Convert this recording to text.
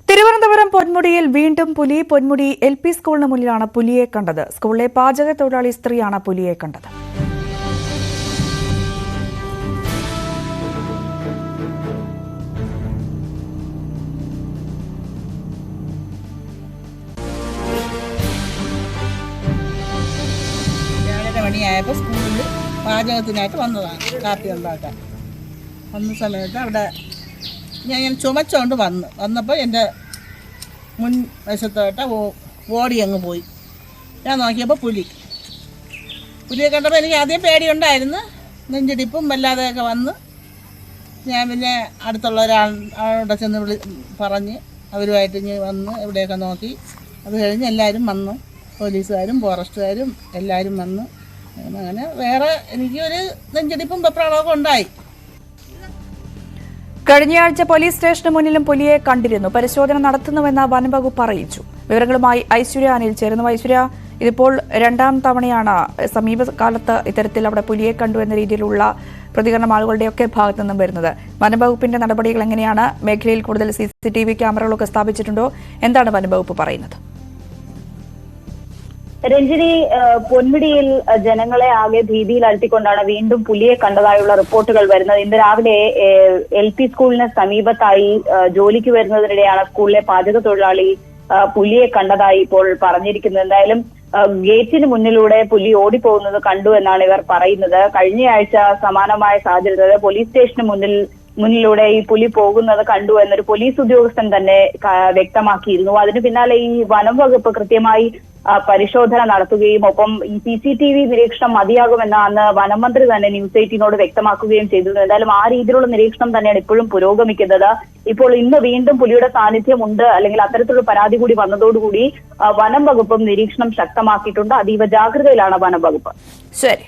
തിരുവനന്തപുരം പൊന്മുടിയിൽ വീണ്ടും പുലി. പൊന്മുടി LP സ്കൂളിന് മുന്നിലാണ് പുലിയെ കണ്ടത്. സ്കൂളിലെ പാചക തൊഴിലാളി സ്ത്രീയാണ് പുലിയെ കണ്ടത്. മണിയായപ്പോൾ സ്കൂളിൽ പാചകത്തിനായിട്ട് വന്നതാണ്, കാപ്പി ഉണ്ടാക്കാൻ. വന്ന സമയത്ത് അവിടെ ഞാൻ ചുമച്ചുകൊണ്ട് വന്നപ്പോൾ എൻ്റെ മുൻ വശത്തോട്ട് ഓടി അങ്ങ് പോയി. ഞാൻ നോക്കിയപ്പോൾ പുലിയെ കണ്ടപ്പോൾ എനിക്ക് ആദ്യം പേടിയുണ്ടായിരുന്നു, നെഞ്ചിടിപ്പും വല്ലാതെയൊക്കെ വന്ന്. ഞാൻ പിന്നെ അടുത്തുള്ള ഒരാളോടെ ചെന്ന് പറഞ്ഞ് അവരുമായിട്ട് ഇനി വന്ന് എവിടെയൊക്കെ നോക്കി. അത് കഴിഞ്ഞ് എല്ലാവരും വന്നു, പോലീസുകാരും ഫോറസ്റ്റുകാരും എല്ലാവരും വന്നു. അങ്ങനെ വേറെ എനിക്കൊരു നെഞ്ചിടിപ്പും വെപ്രാളമൊക്കെ ഉണ്ടായി. കഴിഞ്ഞയാഴ്ച പോലീസ് സ്റ്റേഷന് മുന്നിലും പുലിയെ കണ്ടിരുന്നു. പരിശോധന നടത്തുന്നുവെന്ന് വനംവകുപ്പ് അറിയിച്ചു. വിവരങ്ങളുമായി ഐശ്വര്യ അനിൽ ചേരുന്നു. ഐശ്വര്യ, ഇതിപ്പോൾ രണ്ടാം തവണയാണ് സമീപകാലത്ത് ഇത്തരത്തിൽ അവിടെ പുലിയെ കണ്ടു എന്ന രീതിയിലുള്ള പ്രതികരണം ആളുകളുടെയൊക്കെ ഭാഗത്തു നിന്നും വരുന്നത്. വനംവകുപ്പിന്റെ നടപടികൾ എങ്ങനെയാണ്? മേഖലയിൽ കൂടുതൽ CCTV ക്യാമറകളൊക്കെ സ്ഥാപിച്ചിട്ടുണ്ടോ? എന്താണ് വനംവകുപ്പ് പറയുന്നത്? രഞ്ജിനി, പൊന്മുടിയിൽ ജനങ്ങളെ ആകെ ഭീതിയിൽ അഴ്ത്തിക്കൊണ്ടാണ് വീണ്ടും പുലിയെ കണ്ടതായുള്ള റിപ്പോർട്ടുകൾ വരുന്നത്. ഇന്ന് രാവിലെ LP സ്കൂളിന് സമീപത്തായി ജോലിക്ക് വരുന്നതിനിടെയാണ് സ്കൂളിലെ പാചക തൊഴിലാളി പുലിയെ കണ്ടതായി ഇപ്പോൾ പറഞ്ഞിരിക്കുന്നത്. എന്തായാലും ഗേറ്റിന് മുന്നിലൂടെ പുലി ഓടിപ്പോകുന്നത് കണ്ടു എന്നാണ് ഇവർ പറയുന്നത്. കഴിഞ്ഞയാഴ്ച സമാനമായ സാഹചര്യത്തിൽ പോലീസ് സ്റ്റേഷന് മുന്നിലൂടെ ഈ പുലി പോകുന്നത് കണ്ടു എന്നൊരു പോലീസ് ഉദ്യോഗസ്ഥൻ തന്നെ വ്യക്തമാക്കിയിരുന്നു. അതിന് പിന്നാലെ ഈ വനം വകുപ്പ് കൃത്യമായി പരിശോധന നടത്തുകയും ഒപ്പം ഈ CCTV നിരീക്ഷണം മതിയാകുമെന്ന് അന്ന് വനം മന്ത്രി തന്നെ ന്യൂസ് 18നോട് വ്യക്തമാക്കുകയും ചെയ്തിരുന്നു. എന്തായാലും ആ രീതിയിലുള്ള നിരീക്ഷണം തന്നെയാണ് ഇപ്പോഴും പുരോഗമിക്കുന്നത്. ഇപ്പോൾ ഇന്ന് വീണ്ടും പുലിയുടെ സാന്നിധ്യമുണ്ട്, അല്ലെങ്കിൽ അത്തരത്തിലുള്ള പരാതി കൂടി വന്നതോടുകൂടി വനം വകുപ്പും നിരീക്ഷണം ശക്തമാക്കിയിട്ടുണ്ട്. അതീവ ജാഗ്രതയിലാണ് വനം വകുപ്പ്. ശരി.